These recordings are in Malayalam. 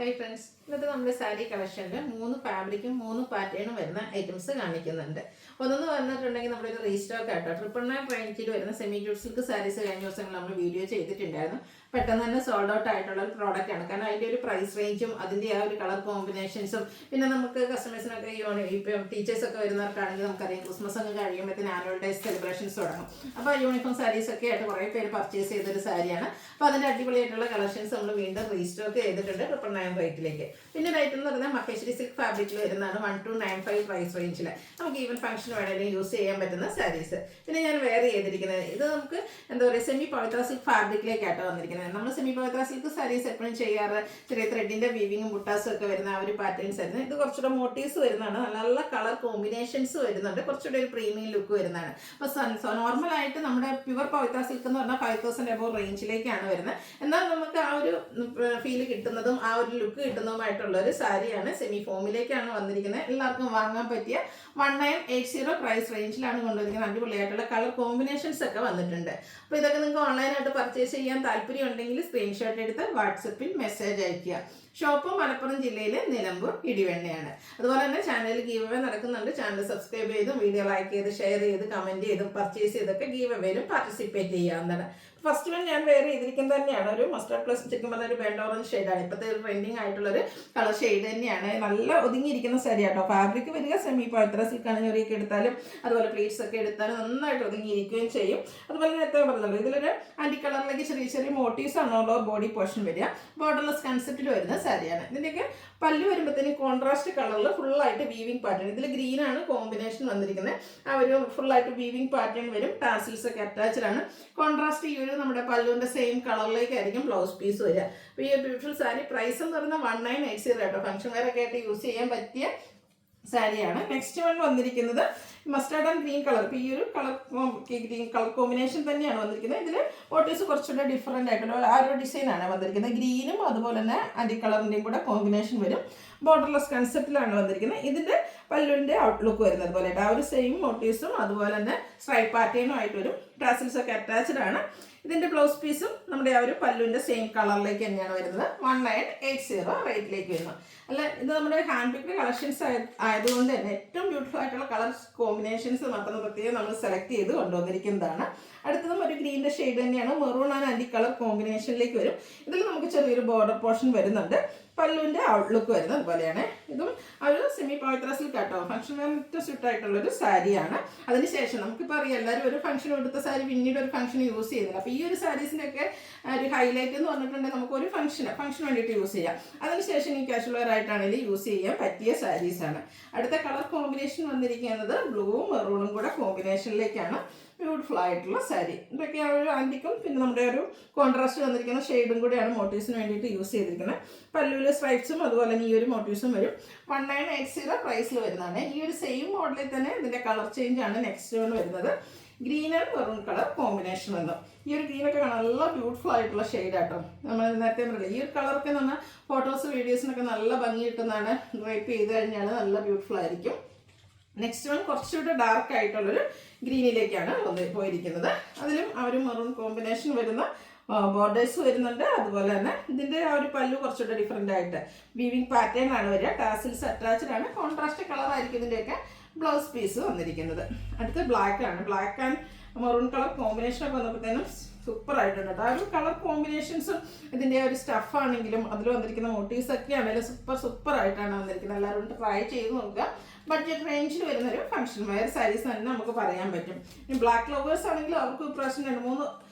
ഹായ് ഫ്രണ്ട്സ്, ഇന്നത്തെ നമ്മുടെ സാരി കളക്ഷനിൽ 3 ഫാബ്രിക്കും 3 പാറ്റേണും വരുന്ന ഐറ്റംസ് കാണിക്കുന്നുണ്ട്. ഒന്നെന്ന് പറഞ്ഞിട്ടുണ്ടെങ്കിൽ നമ്മുടെ ഒരു റീസ്റ്റോക്ക് ആട്ടോ. 999 റേഞ്ചിൽ വരുന്ന സെമി ജൂട്ട് സിൽക്ക് സാരീസ് കഴിഞ്ഞ ദിവസങ്ങൾ നമ്മൾ വീഡിയോ ചെയ്തിട്ടുണ്ടായിരുന്നു. പെട്ടെന്ന് തന്നെ സോൾഡ് ഔട്ട് ആയിട്ടുള്ള ഒരു പ്രോഡക്റ്റ് ആണ്. കാരണം അതിൻ്റെ ഒരു പ്രൈസ് റേഞ്ചും അതിൻ്റെ ആ ഒരു കളർ കോമ്പിനേഷൻസും പിന്നെ നമുക്ക് കസ്റ്റമേഴ്സിനൊക്കെ ഇപ്പം ടീച്ചേഴ്സൊക്കെ വരുന്നവർക്കാണെങ്കിൽ നമുക്കറിയാം ക്രിസ്മസ് ഒക്കെ കഴിയുമ്പോഴത്തേന് ആനുവൽ ഡേ സെലിബ്രേഷൻസ് തുടങ്ങും. അപ്പോൾ യൂണിഫോം സാരീസൊക്കെ ആയിട്ട് കുറേ പേര് പർച്ചേസ് ചെയ്തൊരു സാരിയാണ്. അപ്പോൾ അതിൻ്റെ അടിപൊളിയായിട്ടുള്ള കളക്ഷൻസ് നമ്മൾ വീണ്ടും റീസ്റ്റോക്ക് ചെയ്തിട്ടുണ്ട് 999 റേറ്റിലേക്ക്. പിന്നെ റേറ്റ് എന്ന് പറഞ്ഞാൽ മഹേശ്വരി സിൽക്ക് ഫാബ്രിക്കിൽ വരുന്നതാണ് 1295 പ്രൈസ് റേഞ്ചിൽ. നമുക്ക് ഈവൻ ഫംഗ്ഷൻ വേണമെങ്കിലും യൂസ് ചെയ്യാൻ പറ്റുന്ന സാരീസ്. പിന്നെ ഞാൻ വെയർ ചെയ്തിരിക്കുന്നത് ഇത് നമുക്ക് എന്താ പറയുക സെമി പവിത്ര സിൽക്ക് ഫാബ്രിക്കിലേക്കാട്ടോ വന്നിരിക്കുന്നത്. നമ്മൾ സെമി പവിത്ര സിൽക്ക് സാരീസ് എപ്പോഴും ചെയ്യാറ് ചെറിയ ത്രെഡിൻ്റെ വീവിങ്ങും ബുട്ടാസും ഒക്കെ വരുന്ന ആ ഒരു പാറ്റേൺസ് ആയിരുന്നു. ഇത് കുറച്ചുകൂടെ മോട്ടീവ്സ് വരുന്നതാണ്, നല്ല നല്ല കളർ കോമ്പിനേഷൻസ് വരുന്നുണ്ട്, കുറച്ചുകൂടെ ഒരു പ്രീമിയം ലുക്ക് വരുന്നതാണ്. അപ്പോൾ നോർമലായിട്ട് നമ്മുടെ പ്യുവർ പവിത്ര സിൽക്ക് എന്ന് പറഞ്ഞാൽ 5000 എബോവ് റേഞ്ചിലേക്കാണ് വരുന്നത്. എന്നാൽ നമുക്ക് ആ ഒരു ഫീൽ കിട്ടുന്നതും ആ ഒരു ലുക്ക് കിട്ടുന്നതുമായിട്ടുള്ള ഒരു സാരിയാണ്. സെമി ഫോമിലേക്കാണ് വന്നിരിക്കുന്നത്. എല്ലാവർക്കും വാങ്ങാൻ പറ്റിയ 1980 പ്രൈസ് റേഞ്ചിലാണ് കൊണ്ടുവന്നിരിക്കുന്നത്. അടിപൊളിയായിട്ടുള്ള കളർ കോമ്പിനേഷൻസ് ഒക്കെ വന്നിട്ടുണ്ട്. അപ്പോൾ ഇതൊക്കെ നിങ്ങൾക്ക് ഓൺലൈനായിട്ട് പർച്ചേസ് ചെയ്യാൻ താല്പര്യം ഉണ്ടെങ്കിൽ സ്ക്രീൻഷോട്ട് എടുത്ത് വാട്സപ്പിൽ മെസ്സേജ് അയയ്ക്കുക. ഷോപ്പ് മലപ്പുറം ജില്ലയിലെ നിലമ്പൂർ ഇടിവെണ്ണയാണ്. അതുപോലെ തന്നെ ചാനലിൽ ഗീവ് അവേ നടക്കുന്നുണ്ട്. ചാനൽ സബ്സ്ക്രൈബ് ചെയ്തും വീഡിയോ ലൈക്ക് ചെയ്ത് ഷെയർ ചെയ്ത് കമൻറ്റ് ചെയ്തും പർച്ചേസ് ചെയ്തൊക്കെ ഗീവ് അവേയിലും പാർട്ടിസിപ്പേറ്റ് ചെയ്യാവുന്നതാണ്. ഫസ്റ്റ് വൺ ഞാൻ വെയർ ചെയ്തിരിക്കുന്നത് തന്നെയാണ് ഒരു മസ്റ്റർഡ് പ്ലസ് ചിക്കൻ പറഞ്ഞ ഒരു ബെൻഡ് ഓറഞ്ച് ഷെയ്ഡാണ്. ഇപ്പോഴത്തെ ഒരു ട്രെൻഡിങ് ആയിട്ടുള്ളൊരു കളർ ഷെയ്ഡ് തന്നെയാണ്. നല്ല ഒതുങ്ങിയിരിക്കുന്ന സാരി ആട്ടോ. ഫാബ്രിക് വരിക സെമി പവിത്ര സിൽക്കാണ്. ഞൊറിയൊക്കെ എടുത്താലും അതുപോലെ പ്ലീറ്റ്സ് ഒക്കെ എടുത്താലും നന്നായിട്ട് ഒതുങ്ങിയിരിക്കുകയും ചെയ്യും. അതുപോലെ നേരത്തെ പറഞ്ഞല്ലോ ഇതിലൊരു ആൻറ്റി കളറിലേക്ക് ചെറിയ ചെറിയ മോട്ടീവ്സ് ആണല്ലോ ബോഡി പോർഷൻ വരിക. ബോർഡർലെസ് കൺസെപ്റ്റിൽ വരുന്ന സാരിയാണ്. ഇതിൻ്റെയൊക്കെ പല്ല് വരുമ്പോഴത്തേന് കോൺട്രാസ്റ്റ് കളറിൽ ഫുള്ളായിട്ട് വീവിങ് പാറ്റേൺ. ഇതിൽ ഗ്രീനാണ് കോമ്പിനേഷൻ വന്നിരിക്കുന്നത്. ആ ഒരു ഫുള്ളായിട്ട് വീവിങ് പാറ്റേൺ വരും. ടാസിൽസ് ഒക്കെ അറ്റാച്ച്ഡ് ആണ്. കോൺട്രാസ്റ്റ് ഈ ഒരു നമ്മുടെ പല്ലുവിൻ്റെ സെയിം കളറിലേക്കായിരിക്കും ബ്ലൗസ് പീസ് വരിക. അപ്പോൾ ഈ ബ്യൂട്ടിഫുൾ സാരി പ്രൈസ് എന്ന് പറയുന്നത് 1980 കേട്ടോ. ഫംഗ്ഷൻ വെയറൊക്കെ ആയിട്ട് യൂസ് ചെയ്യാൻ പറ്റിയ സാരിയാണ്. നെക്സ്റ്റ് വൺ വന്നിരിക്കുന്നത് മസ്റ്റാർഡ് ആൻഡ് ഗ്രീൻ കളർ. ഇപ്പോൾ ഈ ഒരു ഗ്രീൻ കളർ കോമ്പിനേഷൻ തന്നെയാണ് വന്നിരിക്കുന്നത്. ഇതിൽ മോട്ടീവ്സ് കുറച്ചുകൂടെ ഡിഫറെൻ്റ് ആയിട്ടുള്ള ആ ഒരു ഡിസൈനാണ് വന്നിരിക്കുന്നത്. ഗ്രീനും അതുപോലെ തന്നെ ആൻറ്റി കളറിൻ്റെയും കൂടെ കോമ്പിനേഷൻ വരും. ബോർഡർലെസ് കൺസെപ്റ്റിലാണ് വന്നിരിക്കുന്നത്. ഇതിൻ്റെ പല്ലുവിൻ്റെ ഔട്ട്ലുക്ക് വരുന്നത് അതുപോലെ ആ ഒരു സെയിം മോട്ടീവ്സും അതുപോലെ തന്നെ സ്ട്രൈപ്പ് പാറ്റേണും ആയിട്ട് വരും. ടാസിൽസ് ഒക്കെ അറ്റാച്ച്ഡ് ആണ്. ഇതിൻ്റെ ബ്ലൗസ് പീസും നമ്മുടെ ആ ഒരു പല്ലുവിൻ്റെ സെയിം കളറിലേക്ക് തന്നെയാണ് വരുന്നത്. 1980 റേറ്റിലേക്ക് വരുന്നത്. അല്ല, ഇത് നമ്മുടെ ഹാൻഡ് പിക്ഡ് കളക്ഷൻസ് ആയതുകൊണ്ട് തന്നെ ഏറ്റവും ബ്യൂട്ടിഫുൾ ആയിട്ടുള്ള കളർ കോമ്പിനേഷൻസ് മാത്രം പ്രത്യേകം നമ്മൾ സെലക്ട് ചെയ്ത് കൊണ്ടുവന്നിരിക്കുന്നതാണ്. അടുത്തതും ഒരു ഗ്രീൻ്റെ ഷെയ്ഡ് തന്നെയാണ്. മെറൂൺ ആൻഡ് ആൻറ്റി കളർ കോമ്പിനേഷനിലേക്ക് വരും. ഇതിൽ നമുക്ക് ചെറിയൊരു ബോർഡർ പോർഷൻ വരുന്നുണ്ട്. പല്ലുവിൻ്റെ ഔട്ട്ലുക്ക് വരുന്നത് അതുപോലെയാണ്. ഇതും ഒരു സെമി പവിത്ര സിൽക്ക് ആട്ടോ. ഫംഗ്ഷൻ വെയറിന് സ്യൂട്ട് ആയിട്ടുള്ളൊരു സാരിയാണ്. അതിനുശേഷം നമുക്കിപ്പോൾ അറിയാം എല്ലാവരും ഒരു ഫംഗ്ഷൻ എടുത്ത സാരി പിന്നീട് ഒരു ഫംഗ്ഷൻ യൂസ് ചെയ്യുന്നില്ല. അപ്പോൾ ഈ ഒരു സാരീസിൻ്റെയൊക്കെ ഒരു ഹൈലൈറ്റ് എന്ന് പറഞ്ഞിട്ടുണ്ടെങ്കിൽ നമുക്ക് ഒരു ഫംഗ്ഷൻ വേണ്ടിയിട്ട് യൂസ് ചെയ്യാം. അതിനുശേഷം ഈ കാഷ്വൽ വെയർ ആയിട്ടാണെങ്കിൽ യൂസ് ചെയ്യാൻ പറ്റിയ സാരീസാണ്. അടുത്ത കളർ കോമ്പിനേഷൻ വന്നിരിക്കുന്നത് ബ്ലൂവും മെറൂണും കൂടെ കോമ്പിനേഷനിലേക്കാണ്. ബ്യൂട്ടിഫുൾ ആയിട്ടുള്ള സാരി. ഇതൊക്കെ ആ ഒരു ആൻറ്റിക്കും പിന്നെ നമ്മുടെ ഒരു കോൺട്രാസ്റ്റ് വന്നിരിക്കുന്ന ഷെയ്ഡും കൂടെയാണ് മോട്ടീവ്സിന് വേണ്ടിയിട്ട് യൂസ് ചെയ്തിരിക്കുന്നത്. പല്ലുവിൽ സ്ട്രൈപ്സും അതുപോലെ തന്നെ ഈ ഒരു മോട്ടീവ്സും വരും. 1980 പ്രൈസിൽ വരുന്നതാണ്. ഈ ഒരു സെയിം മോഡലിൽ തന്നെ ഇതിൻ്റെ കളർ ചേഞ്ച് ആണ് നെക്സ്റ്റ് വൺ വരുന്നത്. Green and maroon colour combination വന്നു. ഈ ഒരു ഗ്രീനൊക്കെ നല്ല ബ്യൂട്ടിഫുൾ ആയിട്ടുള്ള ഷെയ്ഡാട്ടോ. നമ്മൾ നേരത്തെ പറയില്ല ഈ ഒരു കളറൊക്കെ നമ്മൾ ഫോട്ടോസ് വീഡിയോസിനൊക്കെ നല്ല ഭംഗി കിട്ടുന്നതാണ്. ഡ്രൈപ്പ് ചെയ്ത് കഴിഞ്ഞാൽ നല്ല ബ്യൂട്ടിഫുൾ ആയിരിക്കും. നെക്സ്റ്റ് വൺ കുറച്ചുകൂടെ ഡാർക്ക് ആയിട്ടുള്ളൊരു ഗ്രീനിലേക്കാണ് പോയിരിക്കുന്നത്. അതിലും ആ ഒരു മെറൂൺ കോമ്പിനേഷൻ വരുന്ന ബോർഡേഴ്സ് വരുന്നുണ്ട്. അതുപോലെ തന്നെ ഇതിൻ്റെ ആ ഒരു പല്ലു കുറച്ചുകൂടെ ഡിഫറെൻ്റ് ആയിട്ട് വീവിങ് പാറ്റേൺ ആണ് വരിക. ടാസിൽസ് അറ്റാച്ച്ഡ് ആണ്. കോൺട്രാസ്റ്റ് കളർ ആയിരിക്കും ഇതിൻ്റെയൊക്കെ ബ്ലൗസ് പീസ് വന്നിരിക്കുന്നത്. അടുത്ത ബ്ലാക്ക് ആണ്. ബ്ലാക്ക് ആൻഡ് മെറൂൺ കളർ കോമ്പിനേഷനൊക്കെ വന്നപ്പോഴത്തേനും സൂപ്പർ ആയിട്ടുണ്ട്. ആ ഒരു കളർ കോമ്പിനേഷൻസും ഇതിൻ്റെ ഒരു സ്റ്റഫ് ആണെങ്കിലും അതിൽ വന്നിരിക്കുന്ന മോട്ടീവ്സ് ഒക്കെ ആണെങ്കിലും സൂപ്പർ ആയിട്ടാണ് വന്നിരിക്കുന്നത്. എല്ലാവരും ട്രൈ ചെയ്ത് നോക്കുക. ബഡ്ജറ്റ് റേഞ്ചിൽ വരുന്നൊരു ഫംഗ്ഷൻ വെയർ സാരീസ് തന്നെ നമുക്ക് പറയാൻ പറ്റും. ഇനി ബ്ലാക്ക് ലവേഴ്സ് ആണെങ്കിൽ അവർക്ക് ഇപ്രാവശ്യം 2-3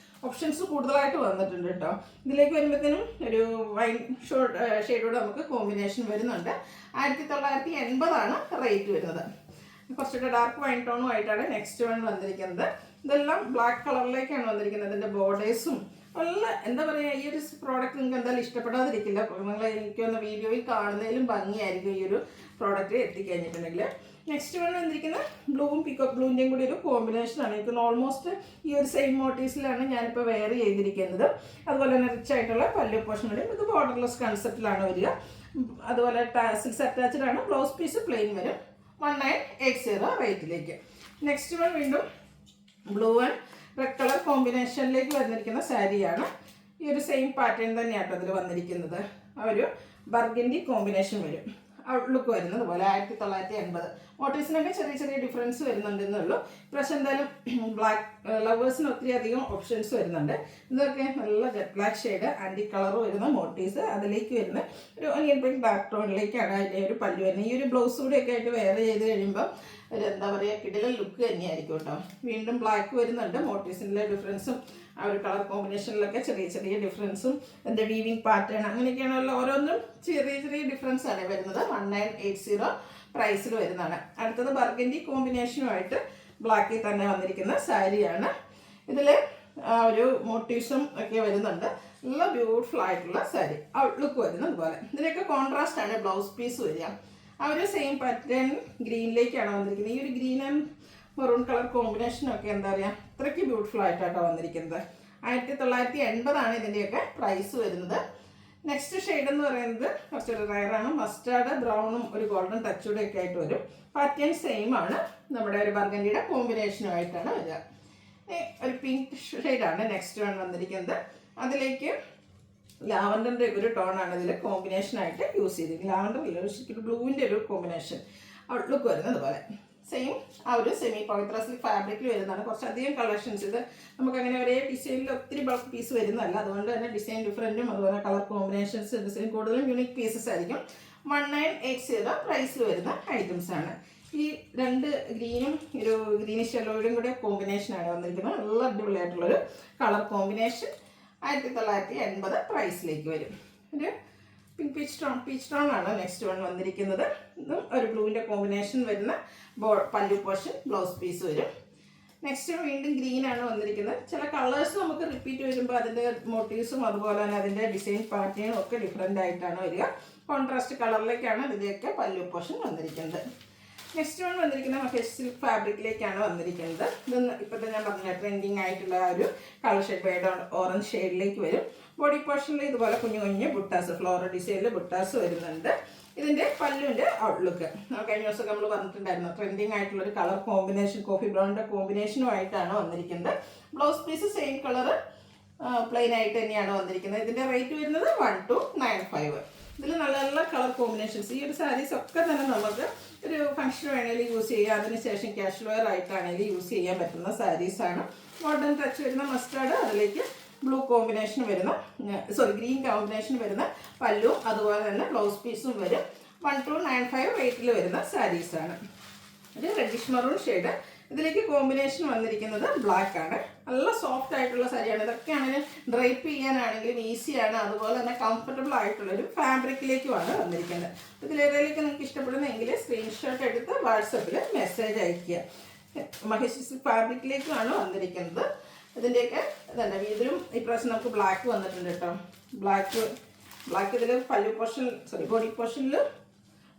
ഓപ്ഷൻസ് കൂടുതലായിട്ട് വന്നിട്ടുണ്ട് കേട്ടോ. ഇതിലേക്ക് വരുമ്പോഴത്തേനും ഒരു വൈൻ ഷെയ്ഡോട് നമുക്ക് കോമ്പിനേഷൻ വരുന്നുണ്ട്. 1980 റേറ്റ് വരുന്നത്. കുറച്ചുകൂടെ ഡാർക്ക് വൈൻ ടോണും ആയിട്ടാണ് നെക്സ്റ്റ് വൺ വന്നിരിക്കുന്നത്. ഇതെല്ലാം ബ്ലാക്ക് കളറിലേക്കാണ് വന്നിരിക്കുന്നത്. ഇതിൻ്റെ ബോർഡേഴ്സും നല്ല എന്താ പറയുക ഈ ഒരു പ്രോഡക്റ്റ് നിങ്ങൾക്ക് എന്തായാലും ഇഷ്ടപ്പെടാതിരിക്കില്ല. നിങ്ങൾ എനിക്കൊന്ന് വീഡിയോയിൽ കാണുന്നതിലും ഭംഗിയായിരിക്കും ഈ ഒരു പ്രോഡക്റ്റ് എത്തിക്കഴിഞ്ഞിട്ടുണ്ടെങ്കിൽ. നെക്സ്റ്റ് വൺ വന്നിരിക്കുന്നത് ബ്ലൂവും പീക്കോക്ക് ബ്ലൂവിൻ്റെയും കൂടി ഒരു കോമ്പിനേഷനാണ്. എനിക്ക് ഓൾമോസ്റ്റ് ഈ ഒരു സെയിം മോട്ടീവ്സിലാണ് ഞാനിപ്പോൾ വെയർ ചെയ്തിരിക്കുന്നത്. അതുപോലെ തന്നെ റിച്ച് ആയിട്ടുള്ള പല്ലു പോർഷൻ വരും. ഇത് ബോർഡർലെസ് കൺസെപ്റ്റിലാണ് വരിക. അതുപോലെ ടാസിൽസ് അറ്റാച്ച്ഡ് ആണ്. ബ്ലൗസ് പീസ് പ്ലെയിൻ വരും. 1980 റേറ്റിലേക്ക്. നെക്സ്റ്റ് വൺ വീണ്ടും ബ്ലൂ ആൻഡ് റെഡ് കളർ കോമ്പിനേഷനിലേക്ക് വന്നിരിക്കുന്ന സാരിയാണ്. ഈ ഒരു സെയിം പാറ്റേൺ തന്നെയാട്ടോ അതിൽ വന്നിരിക്കുന്നത്. ആ ഒരു ബർഗൻഡി കോമ്പിനേഷൻ വരും. ഔട്ട്ലുക്ക് വരുന്നത് പോലെ 1980. മോട്ടീവ്സിനൊക്കെ ചെറിയ ചെറിയ ഡിഫറൻസ് വരുന്നുണ്ടെന്നുള്ളൂ. പക്ഷെ എന്തായാലും ബ്ലാക്ക് ലവേഴ്സിന് ഒത്തിരി അധികം ഓപ്ഷൻസ് വരുന്നുണ്ട്. ഇതൊക്കെ നല്ല jet black shade anti colour വരുന്ന മോട്ടീവ്സ്, അതിലേക്ക് വരുന്ന ഒരു ഒനിയൻ പിങ്ക് ബാക്ക് ടോണിലേക്കാണ് അതിൻ്റെ ഒരു പല്ലു വരുന്നത്. ഈ ഒരു ബ്ലൗസ് കൂടെയൊക്കെ ആയിട്ട് വെയർ ചെയ്ത് കഴിയുമ്പോൾ ഒരു എന്താ പറയുക കിടിലൻ ലുക്ക് തന്നെയായിരിക്കും കേട്ടോ. വീണ്ടും ബ്ലാക്ക് വരുന്നുണ്ട്. മോട്ടീവ്സിൻ്റെ ഡിഫറൻസും ആ ഒരു കളർ കോമ്പിനേഷനിലൊക്കെ ചെറിയ ചെറിയ ഡിഫറൻസും എൻ്റെ വീവിങ് പാറ്റേൺ അങ്ങനെയൊക്കെയാണല്ലോ, ഓരോന്നും ചെറിയ ചെറിയ ഡിഫറൻസ് ആണ് വരുന്നത്. 1980 പ്രൈസിൽ വരുന്നതാണ്. അടുത്തത് ബർഗൻഡി കോമ്പിനേഷനുമായിട്ട് ബ്ലാക്കിൽ തന്നെ വന്നിരിക്കുന്ന സാരിയാണ്. ഇതിൽ ഒരു മോട്ടീവ്സും ഒക്കെ വരുന്നുണ്ട്. നല്ല ബ്യൂട്ടിഫുൾ ആയിട്ടുള്ള സാരി, ഔട്ട്ലുക്ക് വരുന്നത് പോലെ. ഇതിനൊക്കെ കോൺട്രാസ്റ്റ് ആണ് ബ്ലൗസ് പീസ് വരിക. ആ ഒരു സെയിം പാറ്റേൺ ഗ്രീനിലേക്കാണ് വന്നിരിക്കുന്നത്. ഈ ഒരു ഗ്രീൻ ആൻഡ് മെറൂൺ കളർ കോമ്പിനേഷനൊക്കെ എന്താ പറയുക അത്രയ്ക്ക് ബ്യൂട്ടിഫുൾ ആയിട്ടാണ് വന്നിരിക്കുന്നത്. 1980 ഇതിൻ്റെയൊക്കെ പ്രൈസ് വരുന്നത്. നെക്സ്റ്റ് ഷെയ്ഡ് എന്ന് പറയുന്നത് കുറച്ചൊരു റയറാണ്. മസ്റ്റാർഡ് ബ്രൗണും ഒരു ഗോൾഡൻ ടച്ചൂടെ ഒക്കെ ആയിട്ട് വരും. പാറ്റേൺ സെയിം ആണ്. നമ്മുടെ ഒരു ബർഗൻഡിയുടെ കോമ്പിനേഷനുമായിട്ടാണ് വരിക. ഒരു പിങ്ക് ഷെയ്ഡാണ് നെക്സ്റ്റ് വൺ വന്നിരിക്കുന്നത്. അതിലേക്ക് ലാവൻഡറിൻ്റെ ഒരു ടോണാണ് ഇതിൽ കോമ്പിനേഷനായിട്ട് യൂസ് ചെയ്തിരിക്കുന്നത്. ലാവൻഡർ ഇല്ല, ഒരു ബ്ലൂവിൻ്റെ ഒരു കോമ്പിനേഷൻ ഔട്ട്ലുക്ക് വരുന്നത് പോലെ. സെയിം ആ ഒരു സെമി പവിത്ര സിൽക്ക് ഫാബ്രിക്കിൽ വരുന്നതാണ്. കുറച്ചധികം കളക്ഷൻസ്. ഇത് നമുക്കങ്ങനെ ഒരേ ഡിസൈനിൽ ഒത്തിരി ബൾക്ക് പീസ് വരുന്നതല്ല, അതുകൊണ്ട് തന്നെ ഡിസൈൻ ഡിഫറൻറ്റും അതുപോലെ കളർ കോമ്പിനേഷൻസ് ഡിസൈൻ കൂടുതലും യൂണിക് പീസസ് ആയിരിക്കും. 1980 പ്രൈസിൽ വരുന്ന ഐറ്റംസ് ആണ്. ഈ രണ്ട് ഗ്രീനും ഒരു ഗ്രീനിഷ് യെല്ലോയുടെയും കൂടെ കോമ്പിനേഷനാണ് വന്നിരിക്കുന്നത്. നല്ല അടിപൊളിയായിട്ടുള്ളൊരു കളർ കോമ്പിനേഷൻ. 1980 പ്രൈസിലേക്ക് വരും. ഒരു പിങ്ക് പീച്ച് ടോൺ ആണ് നെക്സ്റ്റ് വൺ വന്നിരിക്കുന്നത്. ഇതും ഒരു ബ്ലൂവിൻ്റെ കോമ്പിനേഷൻ വരുന്ന പല്ലു പോർഷൻ ബ്ലൗസ് പീസ് വരും. നെക്സ്റ്റ് വീണ്ടും ഗ്രീൻ ആണ് വന്നിരിക്കുന്നത്. ചില കളേഴ്സ് നമുക്ക് റിപ്പീറ്റ് വരുമ്പോൾ അതിൻ്റെ മോട്ടീവ്സും അതുപോലെ തന്നെ അതിൻ്റെ ഡിസൈൻ പാറ്റേണും ഒക്കെ ഡിഫറെൻ്റ് ആയിട്ടാണ് വരിക. കോൺട്രാസ്റ്റ് കളറിലേക്കാണ് ഇതിൻ്റെയൊക്കെ പല്ലു പോർഷൻ വന്നിരിക്കുന്നത്. നെക്സ്റ്റ് വൺ വന്നിരിക്കുന്നത് മഹേഷ് സിൽക്ക് ഫാബ്രിക്കിലേക്കാണ് വന്നിരിക്കുന്നത്. ഇതൊന്ന് ഇപ്പോഴത്തെ ഞാൻ പറഞ്ഞ ട്രെൻഡിങ് ആയിട്ടുള്ള ഒരു കളർ ഷെയ്ഡ് ബേഡ് ഓറഞ്ച് ഷെയ്ഡിലേക്ക് വരും. ബോഡി പോർഷനിൽ ഇതുപോലെ കുഞ്ഞു കുഞ്ഞു ബുട്ടാസ് ഫ്ലോറൽ ഡിസൈനിൽ ബുട്ടാസ് വരുന്നുണ്ട്. ഇതിൻ്റെ പല്ലുവിൻ്റെ ഔട്ട്ലുക്ക് കഴിഞ്ഞ ദിവസമൊക്കെ നമ്മൾ പറഞ്ഞിട്ടുണ്ടായിരുന്നു. ട്രെൻഡിങ് ആയിട്ടുള്ളൊരു കളർ കോമ്പിനേഷൻ കോഫി ബ്രൗണിൻ്റെ കോമ്പിനേഷനുമായിട്ടാണ് വന്നിരിക്കുന്നത്. Blouse piece same colour plain ആയിട്ട് തന്നെയാണ് വന്നിരിക്കുന്നത്. ഇതിൻ്റെ റേറ്റ് വരുന്നത് 1295. ഇതിൽ നല്ല നല്ല കളർ കോമ്പിനേഷൻസ്. ഈ ഒരു സാരീസ് ഒക്കെ തന്നെ നമുക്ക് ഒരു ഫംഗ്ഷൻ വേണമെങ്കിൽ യൂസ് ചെയ്യാം. അതിനുശേഷം ക്യാഷ് വെയർ ആയിട്ടാണെങ്കിൽ യൂസ് ചെയ്യാൻ പറ്റുന്ന സാരീസാണ്. ഗോൾഡൻ ടച്ച് വരുന്ന മസ്റ്റാർഡ്, അതിലേക്ക് ബ്ലൂ കോമ്പിനേഷൻ വരുന്ന ഗ്രീൻ കോമ്പിനേഷൻ വരുന്ന പല്ലും അതുപോലെ തന്നെ ബ്ലൗസ് പീസും വരും. 1295 റേറ്റിൽ വരുന്ന സാരീസാണ്. ഒരു റെഡിഷ് മറൂൺ ഷെയ്ഡ്. ഇതിലേക്ക് കോമ്പിനേഷൻ വന്നിരിക്കുന്നത് ബ്ലാക്ക് ആണ്. നല്ല സോഫ്റ്റ് ആയിട്ടുള്ള സാരിയാണ്. ഇതൊക്കെ ആണെങ്കിൽ ഡ്രൈപ്പ് ചെയ്യാനാണെങ്കിലും ഈസിയാണ്. അതുപോലെ തന്നെ കംഫർട്ടബിൾ ആയിട്ടുള്ളൊരു ഫാബ്രിക്കിലേക്കുമാണ് വന്നിരിക്കുന്നത്. ഇതിലേതിലേക്ക് നിങ്ങൾക്ക് ഇഷ്ടപ്പെടുന്നെങ്കിൽ സ്ക്രീൻഷോട്ട് എടുത്ത് വാട്സപ്പിൽ മെസ്സേജ് അയയ്ക്കുക. മഹേഷ് സിൽക്ക് ഫാബ്രിക്കിലേക്കാണ് വന്നിരിക്കുന്നത്. ഇതിൻ്റെയൊക്കെ ഇതല്ല, ഇതിലും ഇപ്രാവശ്യം നമുക്ക് ബ്ലാക്ക് വന്നിട്ടുണ്ട് കേട്ടോ. ബ്ലാക്ക് ഇതിൽ പല്ലു പോർഷൻ ബോഡി പോർഷനിൽ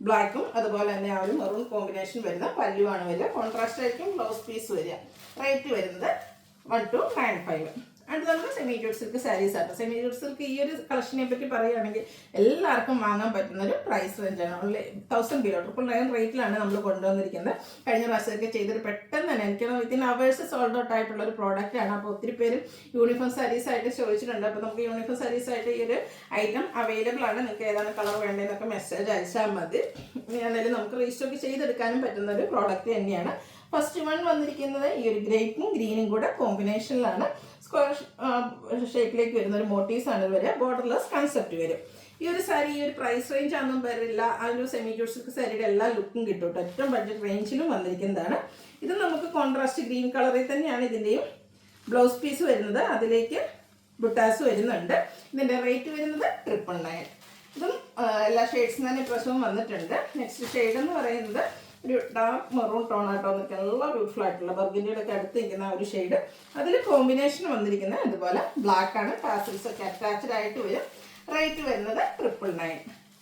ബ്ലാക്കും അതുപോലെ തന്നെ ആ ഒരു മെറൂൺ കോമ്പിനേഷൻ വരുന്ന പല്ലുവാണ് വരിക. കോൺട്രാസ്റ്റ് ആയിരിക്കും ബ്ലൗസ് പീസ് വരിക. റേറ്റ് വരുന്നത് 1295. അടുത്ത നമ്മൾ സെമി ജൂട്ട് സിൽക്ക് സാരീസ് ആണ്. സെമി ജൂട്ട് സിൽക്ക് ഈ ഒരു കളക്ഷനെ പറ്റി പറയുകയാണെങ്കിൽ എല്ലാവർക്കും വാങ്ങാൻ പറ്റുന്ന ഒരു പ്രൈസ് റേഞ്ചാണ്. ഓൺലി 1000 ബിലോ 999 റേറ്റിലാണ് നമ്മൾ കൊണ്ടുവന്നിരിക്കുന്നത്. കഴിഞ്ഞ പ്രാവശ്യമൊക്കെ ചെയ്തിട്ട് പെട്ടെന്ന് തന്നെ എനിക്ക് വിത്തിൻ അവേഴ്സ് സോൾഡ് ഔട്ട് ആയിട്ടുള്ള ഒരു പ്രോഡക്റ്റാണ്. അപ്പോൾ ഒത്തിരി പേര് യൂണിഫോം സാരീസ് ആയിട്ട് ചോദിച്ചിട്ടുണ്ട്. അപ്പോൾ നമുക്ക് യൂണിഫോം സാരീസ് ആയിട്ട് ഈ ഒരു ഐറ്റം അവൈലബിൾ ആണ്. നിങ്ങൾക്ക് ഏതാണ് കളർ വേണ്ടതെന്നൊക്കെ മെസ്സേജ് അയച്ചാൽ മതി. എന്നാലും നമുക്ക് റീസ്റ്റോക്ക് ചെയ്തെടുക്കാനും പറ്റുന്ന ഒരു പ്രോഡക്റ്റ് തന്നെയാണ്. ഫസ്റ്റ് വൺ വന്നിരിക്കുന്നത് ഈ ഒരു ഗ്രേപ്പും ഗ്രീനും കൂടെ കോമ്പിനേഷനിലാണ്. സ്ക്വയർ ഷേപ്പിലേക്ക് വരുന്ന ഒരു മോട്ടീവ്സ് ആണ് വരിക. ബോർഡർലെസ് കൺസെപ്റ്റ് വരും. ഈ ഒരു സാരി ഈ ഒരു പ്രൈസ് റേഞ്ച് ഒന്നും വരില്ല. ആ ഒരു സെമി ജൂട്ട് സിൽക്ക് സാരിയുടെ എല്ലാ ലുക്കും കിട്ടും കേട്ടോ. ഏറ്റവും ബഡ്ജറ്റ് റേഞ്ചിലും വന്നിരിക്കുന്നതാണ്. ഇത് നമുക്ക് കോൺട്രാസ്റ്റ് ഗ്രീൻ കളറിൽ തന്നെയാണ് ഇതിൻ്റെയും ബ്ലൗസ് പീസ് വരുന്നത്. അതിലേക്ക് ബുട്ടാസ് വരുന്നുണ്ട്. ഇതിൻ്റെ റേറ്റ് വരുന്നത് 999. ഇതും എല്ലാ ഷെയ്ഡ്സും തന്നെ പ്രശ്നവും വന്നിട്ടുണ്ട്. നെക്സ്റ്റ് ഷെയ്ഡ് എന്ന് പറയുന്നത് ഒരു ഡാർക്ക് മെറൂൺ ടോൺ ആയിട്ടോ വന്നിട്ട് നല്ല ബ്യൂട്ടിഫുൾ ആയിട്ടുള്ള ബർഗൻഡിയുടെ ഒക്കെ അടുത്ത് നിൽക്കുന്ന ആ ഒരു ഷെയ്ഡ്. അതിൽ കോമ്പിനേഷൻ വന്നിരിക്കുന്നത് അതുപോലെ ബ്ലാക്ക് ആണ്. ടാസിൽസ് ഒക്കെ അറ്റാച്ച്ഡ് ആയിട്ട് വരും. റേറ്റ് വരുന്നത് 999.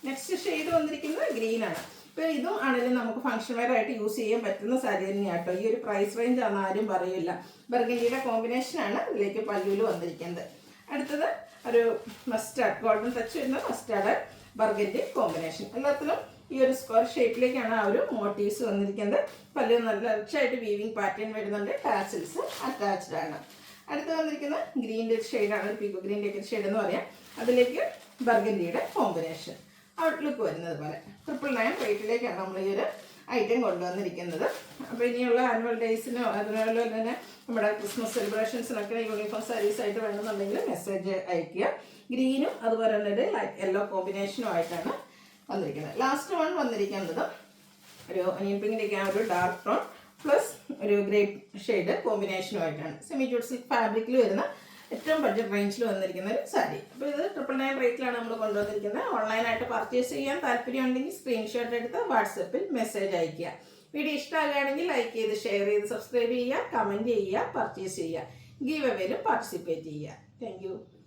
നെക്സ്റ്റ് ഷെയ്ഡ് വന്നിരിക്കുന്നത് ഗ്രീൻ ആണ്. ഇപ്പോൾ ഇതും ആണെങ്കിലും നമുക്ക് ഫംഗ്ഷൻ വെയർ ആയിട്ട് യൂസ് ചെയ്യാൻ പറ്റുന്ന സാരി തന്നെയാണ് കേട്ടോ. ഈ ഒരു പ്രൈസ് റേഞ്ച് ആണെന്ന് ആരും പറയില്ല. ബർഗൻഡിയുടെ കോമ്പിനേഷനാണ് ഇതിലേക്ക് പല്ലുവിൽ വന്നിരിക്കുന്നത്. അടുത്തത് ഒരു മസ്റ്റാർഡ് ഗോൾഡൻ ടച്ച് വരുന്ന മസ്റ്റാർഡ് ബർഗൻഡി കോമ്പിനേഷൻ. എല്ലാത്തിലും ഈ ഒരു സ്ക്വയർ ഷേപ്പിലേക്കാണ് ആ ഒരു മോട്ടീവ്സ് വന്നിരിക്കുന്നത്. പല്ല് നല്ല റിച്ചായിട്ട് വീവിങ് പാറ്റേൺ വരുന്നുണ്ട്. ടാസിൽസ് അറ്റാച്ച്ഡ് ആണ്. അടുത്ത് വന്നിരിക്കുന്ന ഗ്രീൻ്റെ ഷെയ്ഡാണ്. ഒരു പീക്കോ ഗ്രീൻ്റെ ഒക്കെ ഷെയ്ഡ് എന്ന് പറയാം. അതിലേക്ക് ബർഗൻഡിയുടെ കോമ്പിനേഷൻ ഔട്ട്ലുക്ക് വരുന്നത് പോലെ 999 റേറ്റിലേക്കാണ് നമ്മൾ ഈ ഒരു ഐറ്റം കൊണ്ടുവന്നിരിക്കുന്നത്. അപ്പോൾ ഇനിയുള്ള ആനുവൽ ഡേയ്സിനോ അതുപോലെ തന്നെ നമ്മുടെ ക്രിസ്മസ് സെലിബ്രേഷൻസിനൊക്കെ യൂണിഫോം സാരീസ് ആയിട്ട് വേണമെന്നുണ്ടെങ്കിൽ മെസ്സേജ് അയയ്ക്കുക. ഗ്രീനും അതുപോലെ തന്നെ ഒരു ലൈറ്റ് യെല്ലോ കോമ്പിനേഷനും ആയിട്ടാണ് വന്നിരിക്കുന്നത്. ലാസ്റ്റ് വൺ വന്നിരിക്കുന്നത് ഒരു ഒനിയൻ പിങ്കിൻ്റെ ആ ഒരു ഡാർക്ക് ടോൺ പ്ലസ് ഒരു ഗ്രേപ്പ് ഷെയ്ഡ് കോമ്പിനേഷനുമായിട്ടാണ് സെമി ജൂട്ട് സിൽക്ക് ഫാബ്രിക്കിൽ വരുന്ന ഏറ്റവും ബഡ്ജറ്റ് റേഞ്ചിൽ വന്നിരിക്കുന്ന ഒരു സാരി. അപ്പോൾ ഇത് 999 റേറ്റിലാണ് നമ്മൾ കൊണ്ടുവന്നിരിക്കുന്നത്. ഓൺലൈനായിട്ട് പർച്ചേസ് ചെയ്യാൻ താല്പര്യമുണ്ടെങ്കിൽ സ്ക്രീൻഷോട്ട് എടുത്ത് വാട്സപ്പിൽ മെസ്സേജ് അയയ്ക്കുക. വീഡിയോ ഇഷ്ടമാകുകയാണെങ്കിൽ ലൈക്ക് ചെയ്ത് ഷെയർ ചെയ്ത് സബ്സ്ക്രൈബ് ചെയ്യുക, കമൻറ്റ് ചെയ്യുക, പർച്ചേസ് ചെയ്യുക, ഗീവ് അവേയിലും പാർട്ടിസിപ്പേറ്റ് ചെയ്യുക. Thank you.